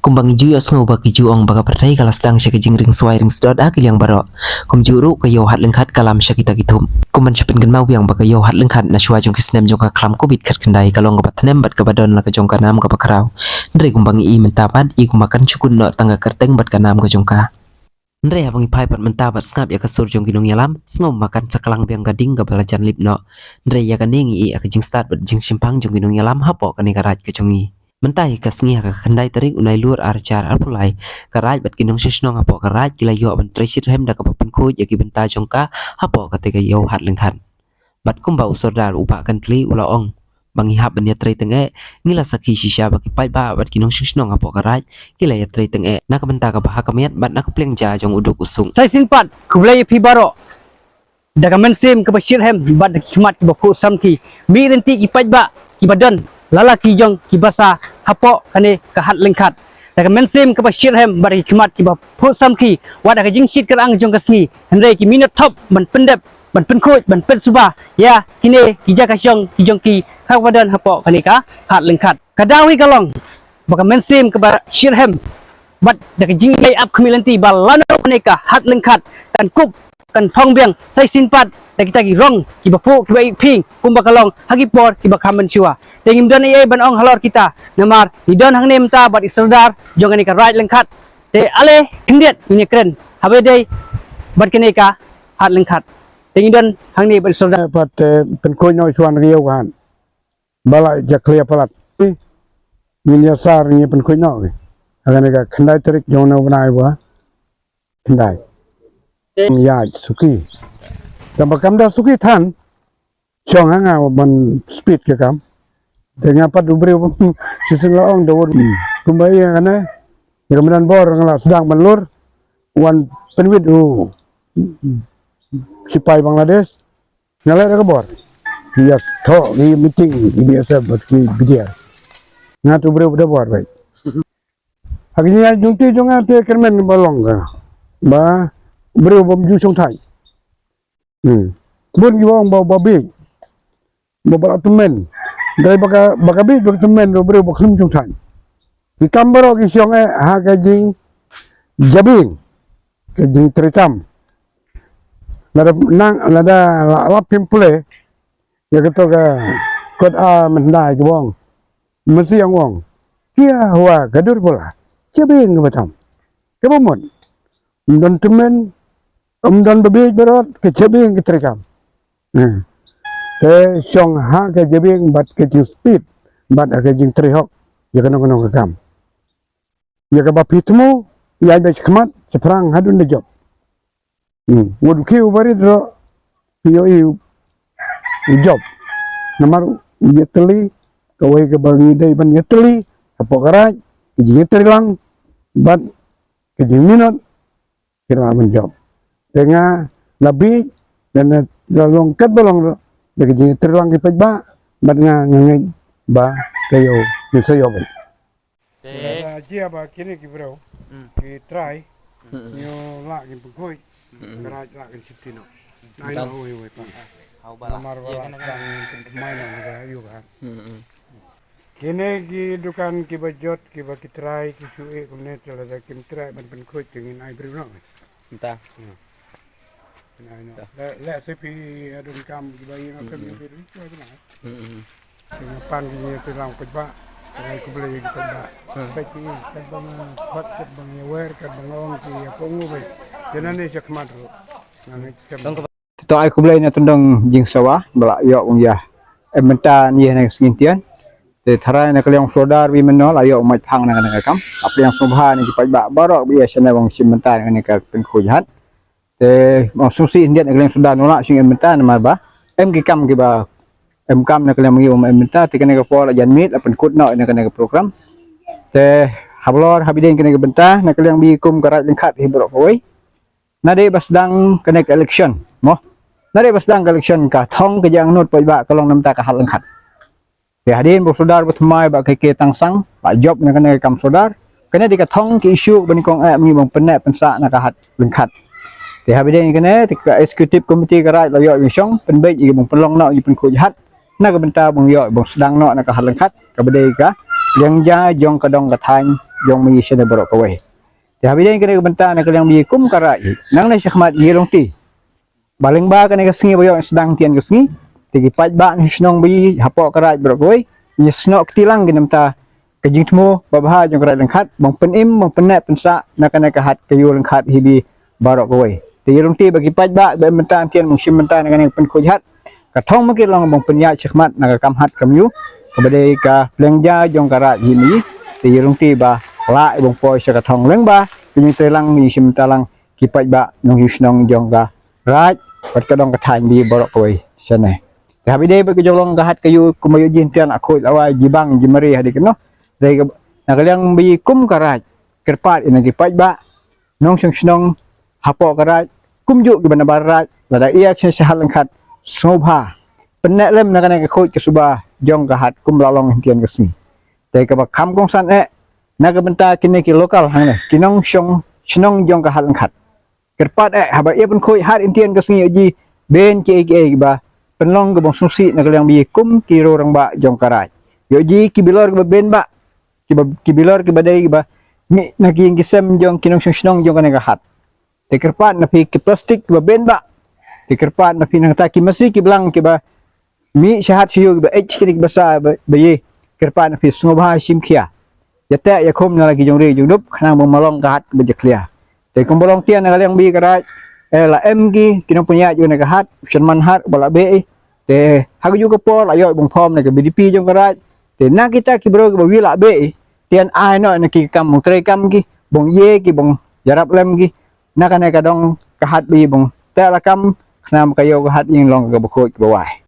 Kumbang ju yos ngo bagi ju ong baga pertai kala sedang syaki jingring suai ring sedot akil yang baro. Kum juru ke yo hat lengkat kalam syaki tagitum. Kuman syupin gen mau yang baga yo hat lengkat na syua jong kisnem jong ka klam kubit kat kendai kalong gabat nem bat kabadon la ka jong ka nam ka bakarau. Ndre kumbang i mentapat i kumakan cukun no tangga kerteng bat ka nam ka jong ka. Ndre abang ipai pat mentapat ngap ya kasur jong ginung yalam sngom makan cakalang biang gading ka balajan lip no. Ndre ya kaningi i akajing start bat jing simpang jong ginung yalam hapo kani karaj ka jongi. Mentai kasngi ka kendai tarik unai luar arcar arpulai karaj bat kinong sisnong hapo karaj kila yo ban treshit hem da ka papen ko yaki benta jongka hapo ketika yo hat lengkan bat kumba usordar upa kan kli ulaong bangi hap ban ya trei tenge ngila sakhi shisha baki pai ba bat kinong sisnong hapo karaj kila ya trei tenge nak benta ka bah kamiat bat nak pleng ja jong uduk usung sai sinpat kublai pi baro daga mensim ke bashir hem bat khmat ke baku samki mi renti ki pai ba ki badan lalaki jong ki basa hapo kane ka hat lengkat daga mensim ke bashir hem bari khmat ki ba phu samki wada ka jingshit kerang jong kasngi hendai ki minat top ban pendep ban penkhoj ban pen suba ya kine ki jaka jong ki kawadan hapo kane ka hat lengkat kadawi kalong baka mensim ke bashir hem bat daga jingai ap kemilanti balano kane ka hat lengkat kan kup kan thong biang sai sinpat da kita gi rong ki bapu ki bai ping kumba kalong hagi por ki bakaman chua tengim don ai ban ong halor kita namar di don hang nem ta bat iserdar jong ani ka right lengkat te ale hindiat ini keren habe dei bat kene ka hat lengkat tengim don hang ni bat iserdar pat pen ko nyoy chuan riu kan bala ja clear palat ni ya sar ni pen ko nyoy agane ka khandai tarik jong na banai wa khandai ya suki tambah kam dah suki than chong hanga ban speed ke kam dengan pat ubri sisin laong dawur kumbai kana kemudian bor ngala sedang melur wan penwit sipai Bangladesh ngala ka bor dia tho ni meeting biasa buat ki bidia ngat ubri udah bor baik akhirnya jungti jonga te kermen balong ka ba beri bom ju song thai bun giwang ba big ba ba temen dari baka big ba temen do beri ba khum song thai di kambaro ki siong ha ka jing jabing ka jing trikam nada lap pimple ya keto ka kot a mendai ki wong mesti yang wong kia huwa gadur bola jabing ka batam ke bomon don temen dan berbeza berat ke jabing ke terekam. Ke siang ha ke jabing bat ke speed bat ke jing terihok ya kena ke kam. Ya ke bapi temu ya ada khmat seperang hadun de job. Wud ki ubari dro yo job. Namar yeteli kawai ke bangi dai ban yeteli apa garaj jing terilang bat ke jing minot kira menjob. Dengan lebih dan long ket bolong dari jadi terlang di pejba batnya ngangai ba kayo ni sayo ba ba kini ki bro ki try yo la ki bukoi garaj la ki sitino nai no we pa hau bala ya kan main ga yo kan kini ki dukan ki bajot ki ba ki try ki sue kumne chala da ki try ban pen khoi tingin ai bro no entah Lek sepi adun kam bayi akan beri itu aja lah. Dengan pan gini tu lang kejba, dengan aku beli kejba. Baik ni, kejbang hot, kejbang aware, kejbang orang ki aku ngubah. Jangan ni cek madro. Tito aku beli ni tendang jing sawah, balak yok wong ya. Menta ni nak segintian. Te thara nak yang sodar wi menol ayo umat phang nak kam. Apa yang subha ni cepat bak barok biasa wong simenta ni ka penkujahat. Maksudnya India nak yang sudah nolak sing ementa nama ba kikam ki ba kam nak yang mengi ementa ti kena ke pola janmit apen kut nak kena ke program te hablor habiden kena ke benta nak yang bikum karat lengkat hibrok koi nade basdang kena ke election mo nade basdang ke election ka thong ke jang not poi ba kalong namta ka hal lengkat te hadin bo sodar bertemai ba ke tangsang ba job nak kena kam sodar kena di ka thong ki isu bani kong mengi bang penak pensa nak ka hat lengkat thì hai bên cái thì executive committee cái là dọi xong bên bên gì bằng pelong nọ gì bên khối hát nó cái bên ta bằng dọi bằng đang nọ là cả hạt lăng khách cái bên đây cả dân gia dân cái đông cái thành jong mi sene borok kawai ti habidai kene benta na kaliang bi kum karai nang na syakmat yelong ti baling ba kene kesengi boyong sedang tian kesengi ti pat ba ni snong bi hapok karai borok kawai ni snok tilang kene mta kejing temu babha jong karai lengkhat bang penim bang penet pensa na kene kahat kayu lengkhat hibi borok kawai ti yelong ti bagi pat ba benta tian mung sim benta na kene pen khojhat kathong makit long bang penya syakmat na kam hat kamyu kabadai ka plengja jong karat himi ti yelong ti ba la bong poi sa kathong leng ba pini telang mi sim talang kipat ba nong yusnong jong ka raj pat kadong kathang bi borok koi sane ti habide ba ke jong kahat kayu kumayo jin tian akoi lawai jibang jimari hadik no dai na kaliang bi kum karat kerpat ina kipat ba nong snong hapo karat kumju ke bana barat lada ia sehal lengkat sobha penek lem nak kena khoi ke subah jong kahat kum lalong tian kesni dai ka kam kong san nak benta kini ki lokal hang kinong snong jong kahat lengkat kerpat haba ia pun khoi hat tian kesni ji ben ke ba penlong ke bong susi nak yang bi kum kiro rang ba jong karai yo ji ki bilor ke ben ba ki bilor ke badai ba mi nak yang kisem jong kinong snong jong kana kahat te kerpat na pi ke plastik ba ben ba te kerpat na pi nang ta ki masi ki belang ke ba mi syahat siyo ba kini basa bayi kerpan fi sungobha sim khia yata ya khom na lagi jong ri jong dup khana bong malong kahat be khlia te kom bolong tian na yang bi karai la em ki kinong punya ju na kahat shenman hat bala be te hagu ju ko pol ayo bong phom na ke BDP jong karai te na kita ki bro ba wi la be tian ai no na ki kam bong tre kam ki bong ye ki bong jarap lem ki na kana ka dong kahat bi bong ta la kam khana kayo kahat ing long ka bkhoi ki bawai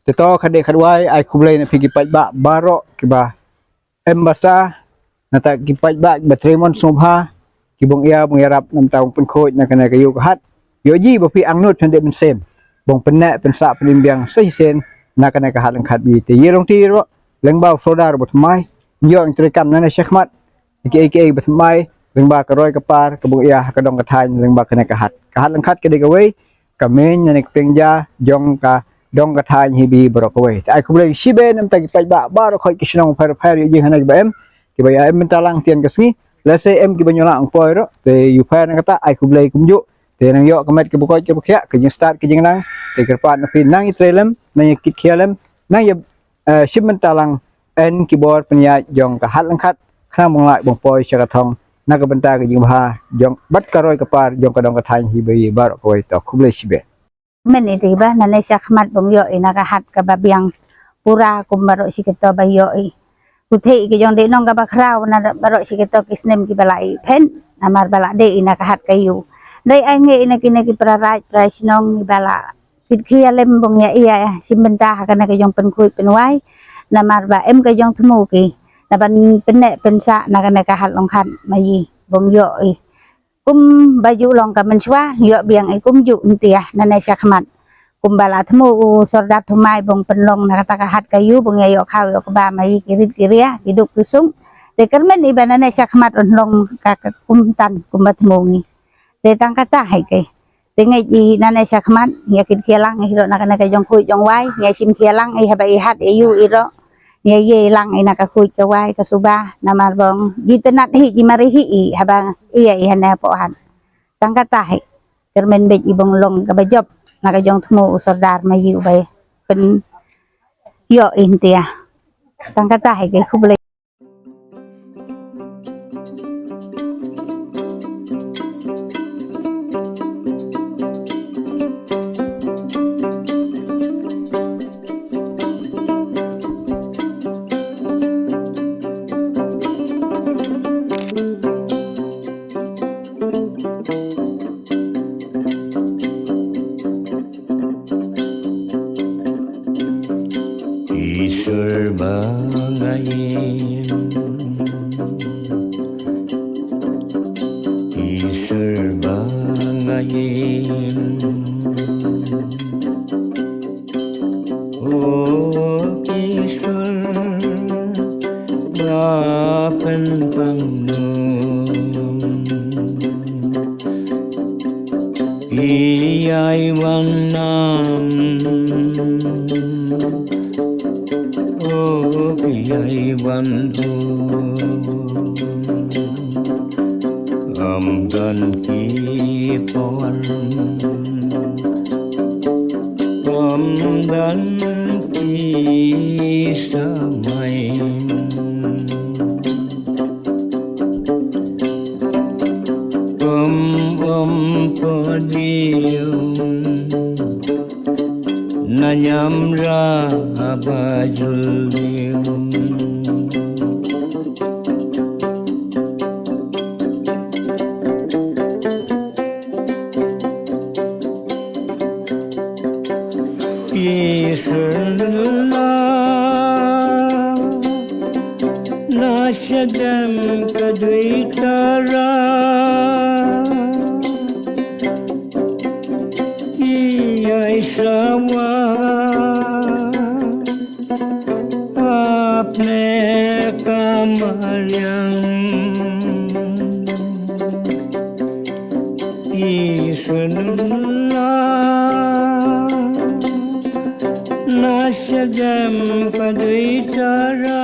Teto kadek kadwai ai kublai na pigipat ba barok kiba embasa na ta kipat ba batremon sobha kibong ia mengarap nam taung pen khoj na kana kayu kahat yoji ba pi angnut hande ben sem bong penak pensa pelimbiang sehisen na kana kahat lengkhat bi te yerong ti ro lengbau sodar bot mai yo ang trekam na syakmat iki bot mai lengba karoi kapar kebong ia kadong kathan lengba kana kahat lengkhat ke degawai kamen na pengja jong ka dong kathany hibi borok kawai ai kublai sibe nam tagi pai ba baro khoi kisnong phar ji hana ba em ki ba em talang tian kasni la se em ki banyola ang poi ro te yu phar na kata ai kublai kumju te nang yo kamet ki bokoi ki bokya ki jing start ki jing nang te kerpat na fin nang itrelem nang kit khialem nang ya shipment talang en keyboard penya jong ka hat langkhat khna mong lai bong poi cha kathong na ka benta ki jing bha jong bat karoi kapar jong ka dong kathany hibi baro kawai to kublai sibe men itu ba na syakmat bong yo inakahat ka babiang pura kum baro sikito bayo kuthei ki jong de nong ka bakrau na baro sikito kisnem ki balai pen amar bala de inakahat kayu dai ai nge inakine ki praraj prasnong ni bala kit khialem bong ya iya simbenta kana ka jong pen khui pen wai namar ba em ka jong thmu ki na ban penek pensa na kana ka hat long khan mai bong yo kum baju long ka menswa yo biang kum ju ntia na syakmat kum bala thmu sordat thumai bong penlong na kata kahat kayu bong yo khaw yo ba mai kirit kiria hiduk kusung te kermen ibana na syakmat long ka kum tan kum thmu ni te tang kata hai ke te ngai ji na syakmat ya kit kialang hiro na kana ka jong khu jong wai ya sim kialang ai haba hat yu iro ye lang ina ka kuy ka wai ka suba na marbong gitenat hi jimari hi habang iya ihana pohan tangka tahi kermen bej ibong long ka bajob na ka jong thmu sordar mayu bay pen yo intia tangka tahi ke kuble ईश्वर मंगाइन ईश्वर मंगाइन ओ ईश्वर बापन पंगनो iyai wanam oh iyai wanam dan kipon dan kisamay podium nanyamra abajulium Isrullah nasyadam kadwitara Isawa apne kamaryang Isrullah nasyadam kadwitara